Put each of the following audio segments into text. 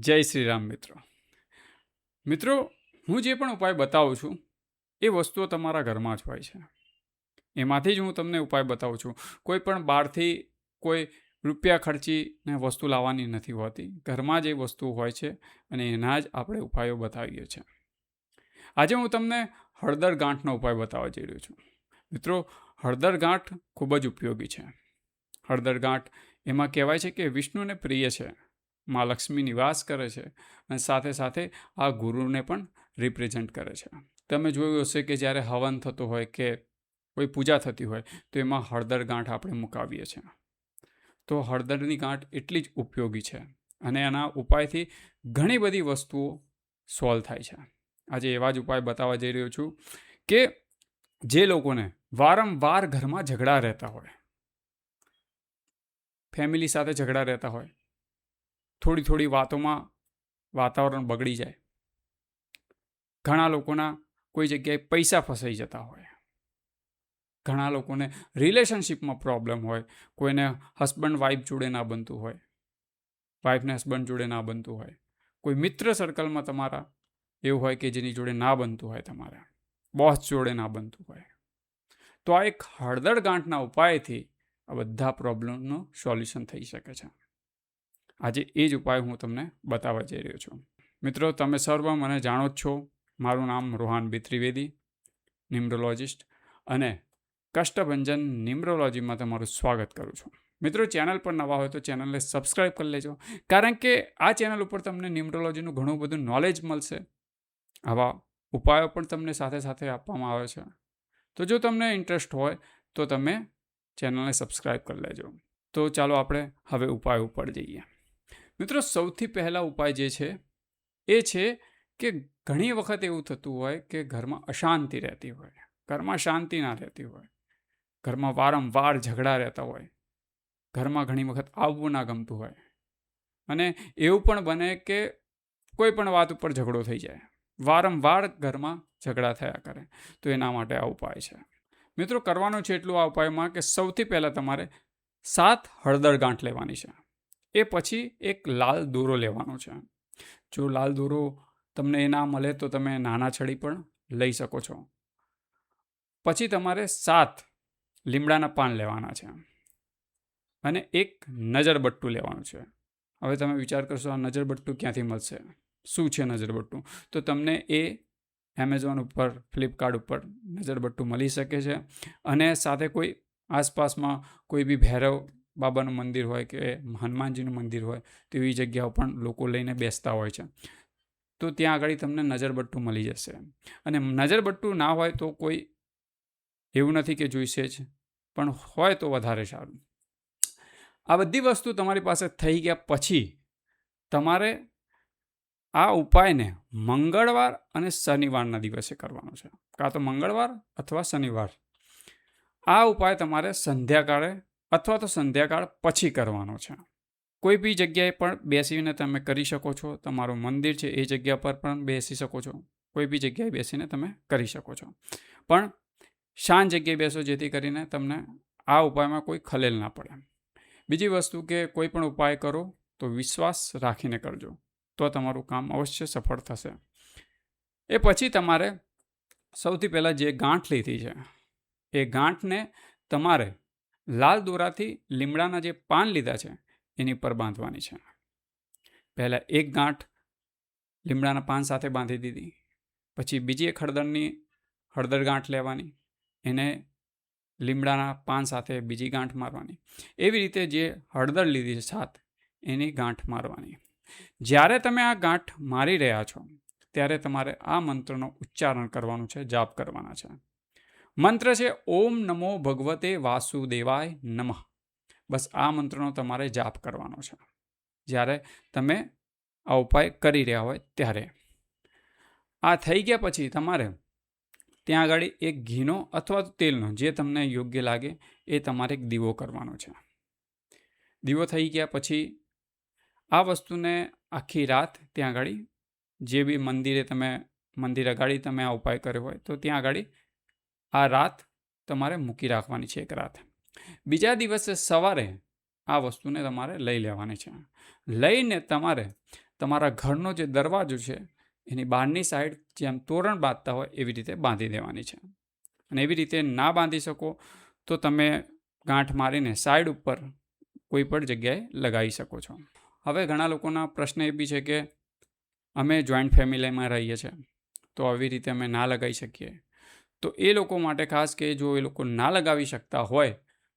જય શ્રી રામ મિત્રો, હું જે પણ ઉપાય બતાવું છું એ વસ્તુઓ તમારા ઘરમાં જ હોય છે. એમાંથી જ હું તમને ઉપાય બતાવું છું. કોઈ પણ બહારથી કોઈ રૂપિયા ખર્ચીને વસ્તુ લાવવાની નથી હોતી. ઘરમાં જ એ વસ્તુ હોય છે અને એના જ આપણે ઉપાયો બતાવીએ છીએ. આજે હું તમને હળદર ગાંઠનો ઉપાય બતાવવા જઈ રહ્યો છું. મિત્રો, હળદર ગાંઠ ખૂબ જ ઉપયોગી છે. હળદર ગાંઠ એમાં કહેવાય છે કે વિષ્ણુને પ્રિય છે, માં લક્ષ્મી નિવાસ કરે છે અને સાથે સાથે આ ગુરુને પણ રિપ્રેઝેન્ટ કરે છે. તમે જોયું હશે કે જ્યારે હવન થતો હોય કે કોઈ પૂજા થતી હોય તો એમાં હળદર ગાંઠ આપણે મુકાવીએ છીએ. તો હળદરની ગાંઠ એટલી જ ઉપયોગી છે અને એના ઉપાયથી ઘણી બધી વસ્તુઓ સોલ્વ થાય છે. આજે એવા જ ઉપાય બતાવવા જઈ રહ્યો છું કે જે લોકોને વારંવાર ઘરમાં ઝઘડા રહેતા હોય, ફેમિલી સાથે ઝઘડા રહેતા હોય, થોડી વાતોમાં વાતાવરણ બગડી જાય, ઘણા લોકોના કોઈ જગ્યાએ પૈસા ફસાઈ જતા હોય, ઘણા લોકોને રિલેશનશિપમાં પ્રોબ્લેમ હોય, કોઈને હસબન્ડ વાઈફ જોડે ના બનતું હોય, વાઈફને હસબન્ડ જોડે ના બનતું હોય, કોઈ મિત્ર સર્કલમાં તમારા એવું હોય કે જેની જોડે ના બનતું હોય, તમારા બોસ જોડે ના બનતું હોય, તો આ એક હળદર ગાંઠના ઉપાયથી આ બધા પ્રોબ્લેમનું સોલ્યુશન થઈ શકે છે. આજે એ જ ઉપાય હું તમને બતાવવા જઈ રહ્યો છું. મિત્રો, તમે સર્વ મને જાણો જ છો. મારું નામ રોહાન બી ત્રિવેદી, નિમ્રોલોજિસ્ટ, અને કષ્ટભંજન નિમ્રોલોજીમાં તમારું સ્વાગત કરું છું. મિત્રો, ચેનલ પર નવા હોય તો ચેનલને સબસ્ક્રાઈબ કરી લેજો, કારણ કે આ ચેનલ ઉપર તમને નિમ્રોલોજીનું ઘણું બધું નોલેજ મળશે. આવા ઉપાયો પણ તમને સાથે સાથે આપવામાં આવે છે. તો જો તમને ઇન્ટરેસ્ટ હોય તો તમે ચેનલને સબસ્ક્રાઈબ કરી લેજો. તો ચાલો આપણે હવે ઉપાય ઉપર જઈએ. મિત્રો, સૌથી પહેલા ઉપાય જે છે એ છે કે ઘણી વખત એવું થતું હોય કે ઘરમાં અશાંતિ રહેતી હોય, ઘરમાં શાંતિ ના રહેતી હોય, ઘરમાં વારંવાર ઝઘડા રહેતા હોય, ઘરમાં ઘણી વખત આવવું ના ગમતું હોય, અને એવું પણ બને કે કોઈ પણ વાત ઉપર ઝઘડો થઈ જાય, વારંવાર ઘરમાં ઝઘડા થયા કરે. તો એના માટે આ ઉપાય છે. મિત્રો, કરવાનું છે એટલું આ ઉપાયમાં કે સૌથી પહેલાં તમારે 7 હળદર ગાંઠ લેવાની છે. એ પછી એક લાલ દોરો લેવાનો છે. જો લાલ દોરો તમને ના મળે તો તમે નાના છડી પણ લઈ શકો છો. પછી તમારે 7 લીમડાના પાન લેવાના છે અને એક નજરબટ્ટું લેવાનું છે. હવે તમે વિચાર કરશો, આ નજરબટ્ટું ક્યાંથી મળશે, શું છે નજરબટ્ટું? તો તમને એ એમેઝોન ઉપર, ફ્લિપકાર્ટ ઉપર નજરબટ્ટું મળી શકે છે. અને સાથે કોઈ આસપાસમાં કોઈ બી ભૈરવ બાબાનું મંદિર હોય કે હનુમાનજીનું મંદિર હોય તો એવી જગ્યાઓ પણ લોકો લઈને બેસતા હોય છે. તો ત્યાં આગળ તમને નજરબટ્ટું મળી જશે. અને નજરબટ્ટું ના હોય તો કોઈ એવું નથી કે જોઈશે જ, પણ હોય તો વધારે સારું. આ બધી વસ્તુ તમારી પાસે થઈ ગયા પછી તમારે આ ઉપાયને મંગળવાર અને શનિવારના દિવસે કરવાનો છે, કાં તો મંગળવાર અથવા શનિવાર. આ ઉપાય તમારે સંધ્યાકાળે અથવા તો સંધ્યાકાળ પછી કરવાનો છે. કોઈ બી જગ્યાએ પણ બેસીને તમે કરી શકો છો. તમારું મંદિર છે એ જગ્યા પર પણ બેસી શકો છો. કોઈ બી જગ્યાએ બેસીને તમે કરી શકો છો, પણ શાંત જગ્યાએ બેસો જેથી કરીને તમને આ ઉપાયમાં કોઈ ખલેલ ના પડે. બીજી વસ્તુ કે કોઈ પણ ઉપાય કરો તો વિશ્વાસ રાખીને કરજો, તો તમારું કામ અવશ્ય સફળ થશે. એ પછી તમારે સૌથી પહેલાં જે ગાંઠ લીધી છે એ ગાંઠને તમારે લાલ દોરાથી લીમડાના જે પાન લીધા છે એની પર બાંધવાની છે. પહેલાં એક ગાંઠ લીમડાના પાન સાથે બાંધી દીધી, પછી બીજી એક હળદર ગાંઠ લેવાની, એને લીમડાના પાન સાથે બીજી ગાંઠ મારવાની. એવી રીતે જે હળદર લીધી છે 7 એની ગાંઠ મારવાની. જ્યારે તમે આ ગાંઠ મારી રહ્યા છો ત્યારે તમારે આ મંત્રનો ઉચ્ચારણ કરવાનું છે, જાપ કરવાના છે. મંત્ર છે ઓમ નમો ભગવતે વાસુદેવાય નમઃ. બસ આ મંત્રનો તમારે જાપ કરવાનો છે જ્યારે તમે આ ઉપાય કરી રહ્યા હોય ત્યારે. આ થઈ ગયા પછી તમારે ત્યાં આગળ એક ઘીનો અથવા તો તેલનો, જે તમને યોગ્ય લાગે એ તમારે એક દીવો કરવાનો છે. દીવો થઈ ગયા પછી આ વસ્તુને આખી રાત ત્યાં આગળ જે બી મંદિર અગાડી તમે આ ઉપાય કર્યો હોય તો ત્યાં આગળ આ રાત તમારે મૂકી રાખવાની છે, એક રાત. બીજા દિવસે સવારે આ વસ્તુને તમારે લઈ લેવાની છે. લઈને તમારે તમારા ઘરનો જે દરવાજો છે એની બહારની સાઈડ જેમ તોરણ બાંધતા હોય એવી રીતે બાંધી દેવાની છે. અને એવી રીતે ના બાંધી શકો તો તમે ગાંઠ મારીને સાઈડ ઉપર કોઈ પણ જગ્યાએ લગાવી શકો છો. હવે ઘણા લોકોના પ્રશ્ન એ બી છે કે અમે જોઈન્ટ ફેમિલીમાં રહીએ છીએ તો આવી રીતે અમે ના લગાવી શકીએ. તો એ લોકો માટે ખાસ કે જો એ લોકો ના લગાવી શકતા હોય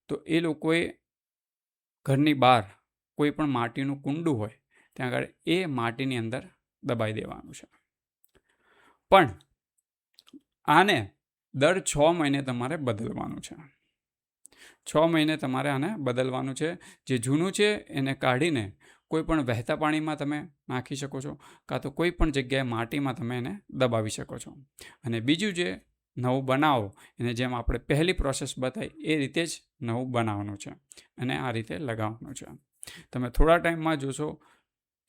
તો એ લોકોએ ઘરની બહાર કોઈ પણ માટીનું કુંડું હોય ત્યાં આગળ એ માટીની અંદર દબાઈ દેવાનું છે. પણ આને દર 6 મહિને તમારે બદલવાનું છે. 6 મહિને તમારે આને બદલવાનું છે. જે જૂનું છે એને કાઢીને કોઈ પણ વહેતા પાણીમાં તમે નાખી શકો છો, કાં તો કોઈ પણ જગ્યાએ માટીમાં તમે એને દબાવી શકો છો. અને બીજું જે નવું બનાવો એને જેમ આપણે પહેલી પ્રોસેસ બતાવી એ રીતે જ નવું બનાવવાનું છે અને આ રીતે લગાવવાનું છે. તમે થોડા ટાઈમમાં જોશો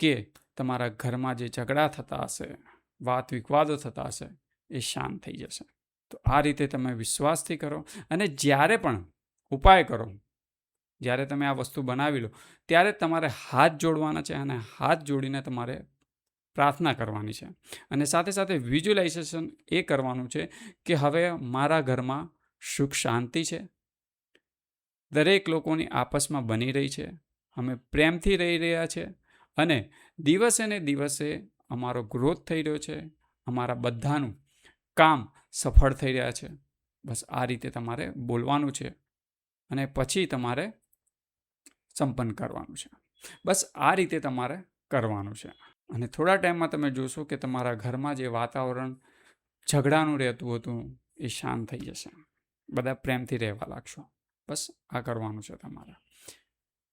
કે તમારા ઘરમાં જે ઝઘડા થતા હશે, વાત વિવાદો થતા હશે એ શાંત થઈ જશે. તો આ રીતે તમે વિશ્વાસથી કરો અને જ્યારે પણ ઉપાય કરો, જ્યારે તમે આ વસ્તુ બનાવી લો ત્યારે તમારે હાથ જોડવાના છે અને હાથ જોડીને તમારે પ્રાર્થના કરવાની છે. અને સાથે સાથે વિઝ્યુલાઇઝેશન એ કરવાનું છે કે હવે મારા ઘરમાં સુખ શાંતિ છે, દરેક લોકોની આપસમાં બની રહી છે, અમે પ્રેમથી રહી રહ્યા છે અને દિવસે ને દિવસે અમારો ગ્રોથ થઈ રહ્યો છે, અમારા બધાનું કામ સફળ થઈ રહ્યા છે. બસ આ રીતે તમારે બોલવાનું છે અને પછી તમારે સંપન્ન કરવાનું છે. બસ આ રીતે તમારે કરવાનું છે. અને થોડા ટાઈમમાં તમે જોશો કે તમારા ઘરમાં જે વાતાવરણ ઝઘડાનું રહેતું હતું એ શાંત થઈ જશે. બધા પ્રેમથી રહેવા લાગશો. બસ આ કરવાનું છે તમારે.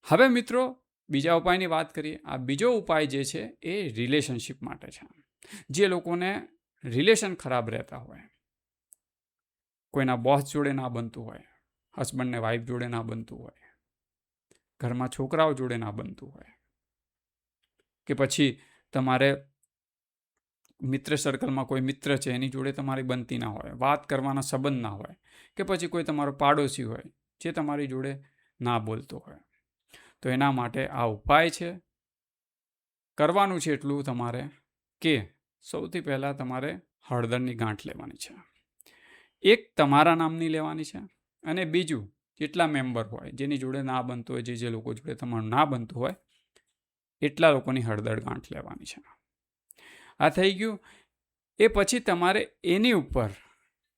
હવે મિત્રો બીજા ઉપાયની વાત કરીએ. આ બીજો ઉપાય જે છે એ રિલેશનશિપ માટે છે. જે લોકોને રિલેશન ખરાબ રહેતા હોય, કોઈના બોસ જોડે ના બનતું હોય, હસબન્ડને વાઈફ જોડે ના બનતું હોય, ઘરમાં છોકરાઓ જોડે ના બનતું હોય, કે પછી તમારે મિત્ર સર્કલમાં કોઈ મિત્ર છે એની જોડે તમારી બનતી ના હોય, વાત કરવાના સંબંધ ના હોય, કે પછી કોઈ તમારો પાડોશી હોય જે તમારી જોડે ના બોલતો હોય, તો એના માટે આ ઉપાય છે. કરવાનું છે એટલું તમારે કે સૌથી પહેલાં તમારે હળદરની ગાંઠ લેવાની છે. એક તમારા નામની લેવાની છે અને બીજું જેટલા મેમ્બર હોય જેની જોડે ના બનતું હોય, જે લોકો જોડે તમારું ના બનતું હોય એટલા લોકોની હળદર ગાંઠ લેવાની છે. આ થઈ ગયું. એ પછી તમારે એની ઉપર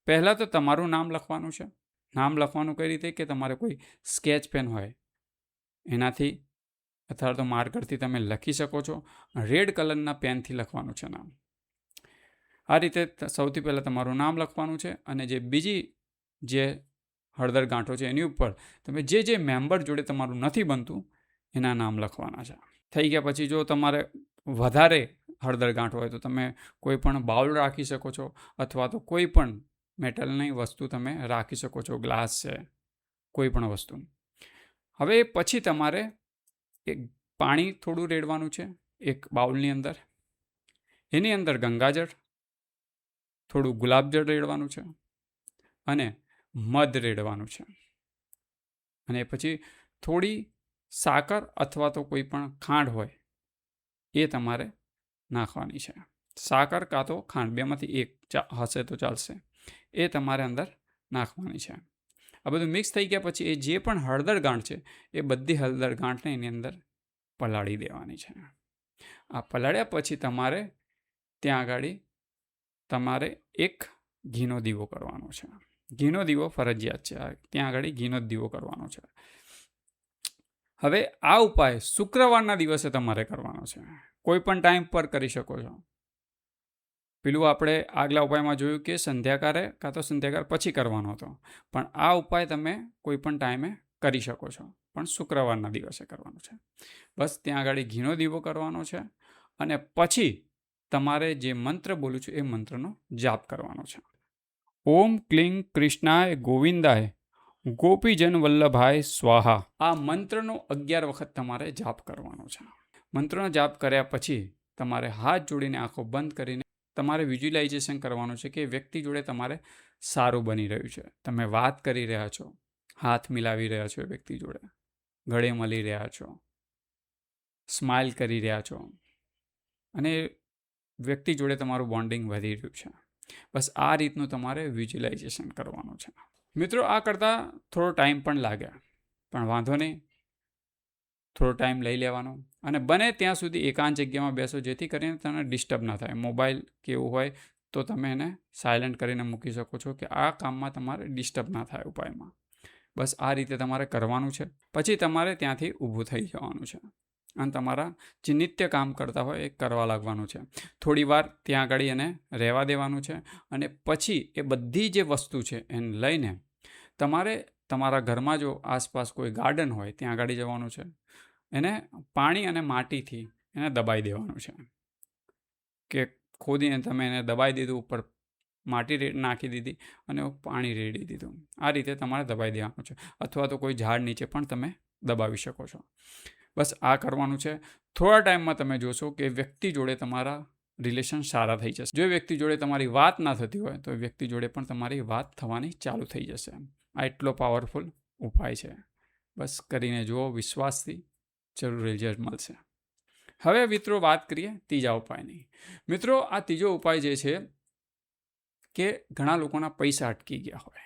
પહેલાં તો તમારું નામ લખવાનું છે. નામ લખવાનું કઈ રીતે કે તમારે કોઈ સ્કેચ પેન હોય એનાથી અથવા તો માર્કરથી તમે લખી શકો છો. રેડ કલરના પેનથી લખવાનું છે નામ. આ રીતે સૌથી પહેલાં તમારું નામ લખવાનું છે અને જે બીજી જે હળદર ગાંઠો છે એની ઉપર તમે જે મેમ્બર જોડે તમારું નથી બનતું એના નામ લખવાના છે. થઈ ગયા પછી જો તમારે વધારે હળદર ગાંઠ હોય તો તમે કોઈ પણ બાઉલ રાખી શકો છો અથવા તો કોઈ પણ મેટલની વસ્તુ તમે રાખી શકો છો, ગ્લાસ છે, કોઈ પણ વસ્તુ. હવે પછી તમારે એક પાણી થોડું રેડવાનું છે એક બાઉલની અંદર. એની અંદર ગંગાજળ, થોડું ગુલાબજળ રેડવાનું છે અને મધ રેડવાનું છે. અને પછી થોડી સાકર અથવા તો કોઈ પણ ખાંડ હોય એ તમારે નાખવાની છે. સાકર કાં તો ખાંડ, બેમાંથી એક હશે તો ચાલશે. એ તમારે અંદર નાખવાની છે. આ બધું મિક્સ થઈ ગયા પછી એ જે પણ હળદર ગાંઠ છે એ બધી હળદર ગાંઠને એની અંદર પલાળી દેવાની છે. આ પલાળ્યા પછી તમારે ત્યાં આગળ તમારે એક ઘીનો દીવો કરવાનો છે. ઘીનો દીવો ફરજિયાત છે. ત્યાં આગળ ઘીનો જ દીવો કરવાનો છે. હવે આ ઉપાય શુક્રવારના દિવસે તમારે કરવાનો છે. કોઈ પણ ટાઈમ પર કરી શકો છો. પેલું આપણે આગલા ઉપાયમાં જોયું કે સંધ્યાકાળે કાં તો સંધ્યાકાળ પછી કરવાનો હતો, પણ આ ઉપાય તમે કોઈ પણ ટાઈમે કરી શકો છો, પણ શુક્રવારના દિવસે કરવાનો છે. બસ ત્યાં આગળ ઘીનો દીવો કરવાનો છે અને પછી તમારે જે મંત્ર બોલું છું એ મંત્રનો જાપ કરવાનો છે. ઓમ ક્લીં કૃષ્ણાય ગોવિંદાય ગોપીજન વલ્લભાય સ્વાહા. આ મંત્રનો 11 વખત તમારે જાપ કરવાનો છે. મંત્રનો જાપ કર્યા પછી તમારે હાથ જોડીને આંખો બંધ કરીને તમારે વિઝ્યુલાઇઝેશન કરવાનું છે કે વ્યક્તિ જોડે તમારે સારું બની રહ્યું છે. તમે વાત કરી રહ્યા છો, હાથ મિલાવી રહ્યા છો, વ્યક્તિ જોડે ગળે મળી રહ્યા છો, સ્માઇલ કરી રહ્યા છો, અને વ્યક્તિ જોડે તમારું બોન્ડિંગ વધી રહ્યું છે. બસ આ રીતનું તમારે વિઝ્યુલાઇઝેશન કરવાનું છે. મિત્રો, આ કરતાં થોડો ટાઈમ પણ લાગે, પણ વાંધો નહીં, થોડો ટાઈમ લઈ લેવાનો અને બને ત્યાં સુધી એકાંત જગ્યામાં બેસો, જેથી કરીને તમને ડિસ્ટર્બ ના થાય. મોબાઈલ કે એવું હોય તો તમે એને સાયલન્ટ કરીને મૂકી શકો છો, કે આ કામમાં તમારે ડિસ્ટર્બ ના થાય ઉપાયમાં. બસ આ રીતે તમારે કરવાનું છે. પછી તમારે ત્યાંથી ઊભું થઈ જવાનું છે અને તમારા જે નિત્ય કામ કરતા હોય એ કરવા લાગવાનું છે. થોડી વાર ત્યાં આગળ એને રહેવા દેવાનું છે અને પછી એ બધી જે વસ્તુ છે એને લઈને તમારે તમારા ઘરમાં જો આસપાસ કોઈ ગાર્ડન હોય ત્યાં આગળ જવાનું છે. એને પાણી અને માટીથી એને દબાઈ દેવાનું છે, કે ખોદીને તમે એને દબાઈ દીધું, ઉપર માટી નાખી દીધી અને પાણી રેડી દીધું. આ રીતે તમારે દબાઈ દેવાનું છે, અથવા તો કોઈ ઝાડ નીચે પણ તમે દબાવી શકો છો. બસ આ કરવાનું છે. થોડા ટાઈમમાં તમે જોશો કે વ્યક્તિ જોડે તમારા રિલેશન સારા થઈ જશે. જો વ્યક્તિ જોડે તમારી વાત ના થતી હોય તો વ્યક્તિ જોડે પણ તમારી વાત થવાની ચાલુ થઈ જશે. આ એટલો પાવરફુલ ઉપાય છે. બસ કરીને જુઓ, વિશ્વાસથી જરૂર રિઝલ્ટ મળશે. હવે મિત્રો વાત કરીએ ત્રીજા ઉપાયની. મિત્રો, આ ત્રીજો ઉપાય જે છે કે ઘણા લોકોના પૈસા અટકી ગયા હોય,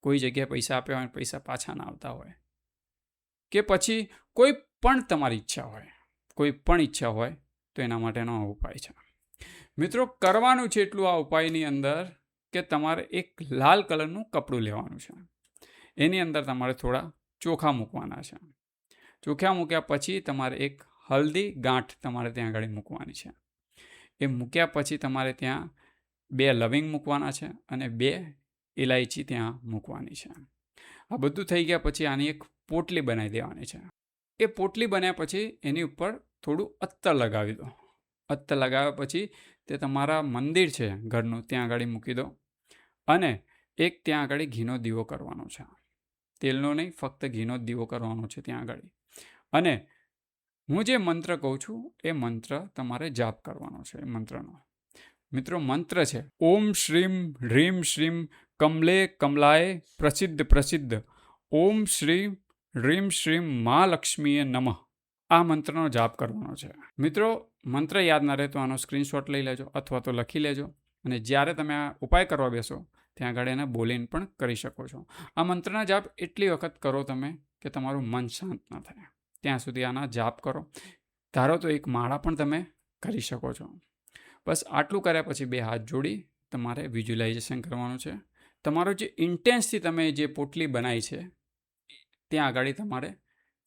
કોઈ જગ્યાએ પૈસા આપ્યા હોય, પૈસા પાછા ના આવતા હોય, કે પછી કોઈ પણ તમારી ઈચ્છા હોય, કોઈ પણ ઈચ્છા હોય, તો એના માટેનો આ ઉપાય છે. મિત્રો, કરવાનું છે એટલું આ ઉપાયની અંદર કે તમારે એક લાલ કલરનું કપડું લેવાનું છે. એની અંદર તમારે થોડા ચોખા મૂકવાના છે. ચોખા મૂક્યા પછી તમારે એક હલ્દી ગાંઠ તમારે ત્યાં આગળ મૂકવાની છે. એ મૂક્યા પછી તમારે ત્યાં 2 લવિંગ મૂકવાના છે અને 2 ઇલાયચી ત્યાં મૂકવાની છે. આ બધું થઈ ગયા પછી આની એક પોટલી બનાવી દેવાની છે. એ પોટલી બન્યા પછી એની ઉપર થોડું અત્તર લગાવી દો. અત્તર લગાવ્યા પછી તે તમારા મંદિર છે ઘરનું, ત્યાં આગળ મૂકી દો અને એક ત્યાં આગળ ઘીનો દીવો કરવાનો છે. તેલનો નહીં, ફક્ત ઘીનો જ દીવો કરવાનો છે ત્યાં આગળ. અને હું જે મંત્ર કહું છું એ મંત્ર તમારે જાપ કરવાનો છે. એ મંત્રનો મિત્રો મંત્ર છે ઓમ શ્રીમ હ્રીમ શ્રીમ કમલે કમલાય પ્રસિદ્ધ પ્રસિદ્ધ ઓમ શ્રીમ હ્રીમ શ્રીમ મહાલક્ષ્મીએ નમઃ. આ મંત્રનો જાપ કરવાનો છે. મિત્રો, મંત્ર યાદ ના રહે તો આનો સ્ક્રીનશોટ લઈ લેજો અથવા તો લખી લેજો, અને જ્યારે તમે આ ઉપાય કરવા બેસો ત્યાં આગળ એને બોલીને પણ કરી શકો છો. આ મંત્રના જાપ એટલી વખત કરો તમે કે તમારું મન શાંત ના થાય ત્યાં સુધી આના જાપ કરો. ધારો તો એક માળા પણ તમે કરી શકો છો. બસ આટલું કર્યા પછી 2 હાથ જોડી તમારે વિઝ્યુલાઇઝેશન કરવાનું છે. તમારો જે ઇન્ટેન્સથી તમે જે પોટલી બનાવી છે ત્યાં આગળ તમારે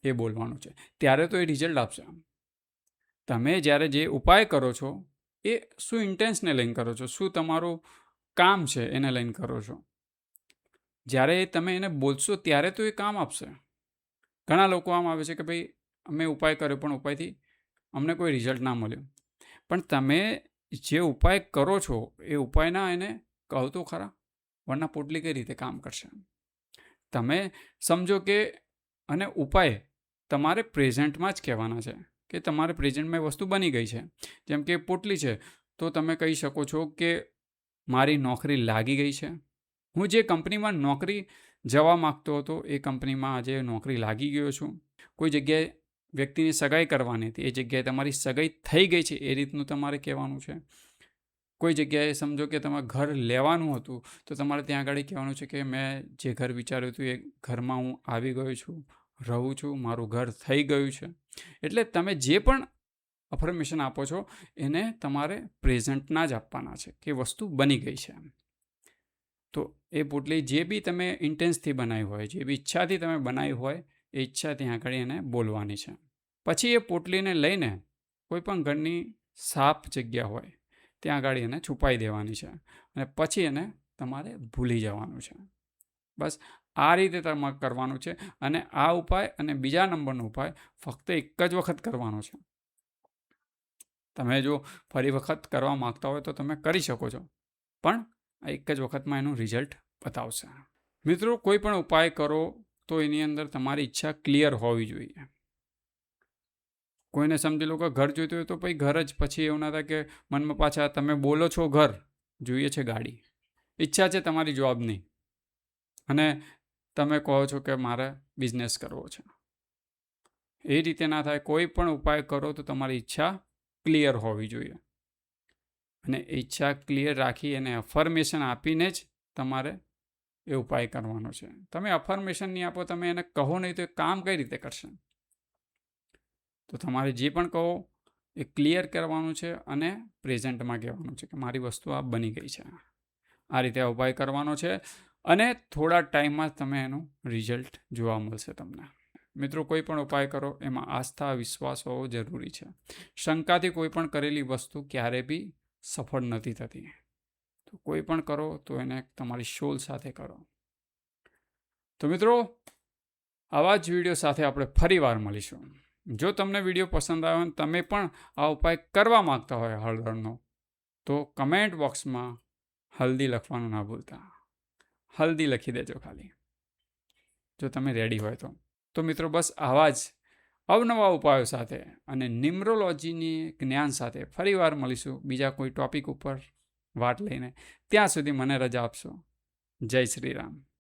એ બોલવાનું છે. ત્યારે તો એ રિઝલ્ટ આપશે. તમે જ્યારે જે ઉપાય કરો છો એ શું ઇન્ટેન્સને લઈને કરો છો, શું તમારું કામ છે એને લઈને કરો છો. જ્યારે તમે એને બોલશો ત્યારે તો એ કામ આપશે. ઘણા લોકો આમ આવે છે કે ભાઈ અમે ઉપાય કર્યો પણ ઉપાયથી અમને કોઈ રિઝલ્ટ ના મળ્યું. પણ તમે જે ઉપાય કરો છો એ ઉપાયના એને કહો તો ખરા, વરના પોટલી કઈ રીતે કામ કરશે. તમે સમજો કે અને ઉપાય તમારે પ્રેઝન્ટમાં જ કહેવાના છે કે તમારે પ્રેઝન્ટમાં એ વસ્તુ બની ગઈ છે. જેમ કે પોટલી છે તો તમે કહી શકો છો કે મારી નોકરી લાગી ગઈ છે. હું જે કંપનીમાં નોકરી જવા માગતો હતો એ કંપનીમાં આજે નોકરી લાગી ગયો છું. કોઈ જગ્યાએ વ્યક્તિની સગાઈ કરવાની હતી, એ જગ્યાએ તમારી સગાઈ થઈ ગઈ છે, એ રીતનું તમારે કહેવાનું છે. કોઈ જગ્યાએ સમજો કે તમારે ઘર લેવાનું હતું તો તમારે ત્યાં આગળ કહેવાનું છે કે મેં જે ઘર વિચાર્યું હતું એ ઘરમાં હું આવી ગયો છું, રહું છું, મારું ઘર થઈ ગયું છે. એટલે તમે જે પણ અફર્મેશન આપો છો એને તમારે પ્રેઝન્ટના જ આપવાના છે કે વસ્તુ બની ગઈ છે. તો એ પોટલી જે બી તમે ઇન્ટેન્સથી બનાવી હોય, જે બી ઈચ્છાથી તમે બનાવી હોય એ ઈચ્છા ત્યાં આગળ એને બોલવાની છે. પછી એ પોટલીને લઈને કોઈ પણ ઘરની સાફ જગ્યા હોય ત્યાં આગળ એને છુપાઈ દેવાની છે અને પછી એને તમારે ભૂલી જવાનું છે. બસ આ રીતે તમારે કરવાનું છે. અને આ ઉપાય અને બીજા નંબરનો ઉપાય ફક્ત એક જ વખત કરવાનો છે. તમે જો ફરી વખત કરવા માગતા હોય તો તમે કરી શકો છો, પણ આ એક જ વખતમાં એનું રિઝલ્ટ બતાવશે. મિત્રો, કોઈ પણ ઉપાય કરો તો એની અંદર તમારી ઈચ્છા ક્લિયર હોવી જોઈએ. કોઈને સમજી લો કે ઘર જોઈતું હોય તો પછી ઘર જ, પછી એવું ના થાય કે મનમાં પાછા તમે બોલો છો ઘર, જોઈએ છે ગાડી. ઈચ્છા છે તમારી જોબની અને તમે કહો છો કે મારે બિઝનેસ કરવો છે. એ રીતે ના થાય. કોઈ પણ ઉપાય કરો તો તમારી ઈચ્છા ક્લિયર હોવી જોઈએ. અને ઈચ્છા ક્લિયર રાખી અને અફર્મેશન આપીને જ તમારે એ ઉપાય કરવાનો છે. તમે અફર્મેશન નહીં આપો, તમે એને કહો નહીં, તો એ કામ કઈ રીતે કરશે? તો તમારે જે પણ કહો એ ક્લિયર કરવાનું છે અને પ્રેઝન્ટમાં કહેવાનું છે કે મારી વસ્તુ આ બની ગઈ છે. આ રીતે આ ઉપાય કરવાનો છે અને થોડા ટાઈમમાં તમે એનું રિઝલ્ટ જોવા મળશે તમને. મિત્રો, કોઈ પણ ઉપાય કરો એમાં આસ્થા, વિશ્વાસ હોવો જરૂરી છે. શંકાથી કોઈ પણ કરેલી વસ્તુ ક્યારેય બી સફળ નથી થતી. તો કોઈ પણ કરો તો એને તમારી સોલ સાથે કરો. તો મિત્રો, આવા જ વિડીયો સાથે આપણે ફરી વાર મળીશું. જો તમને વિડીયો પસંદ આવ્યો અને તમે પણ આ ઉપાય કરવા માગતા હોય હળદરનો, તો કમેન્ટ બોક્સમાં હલ્દી લખવાનું ના ભૂલતા. હલ્દી લખી દેજો ખાલી, જો તમે રેડી હોય તો. તો મિત્રો, બસ આવા જ અવનવા ઉપાયો સાથે અને ન્યુમરોલોજીની જ્ઞાન સાથે ફરી વાર મળીશું બીજા કોઈ ટોપિક ઉપર વાત લઈને. ત્યાં સુધી મને રજા આપશો. જય શ્રી રામ.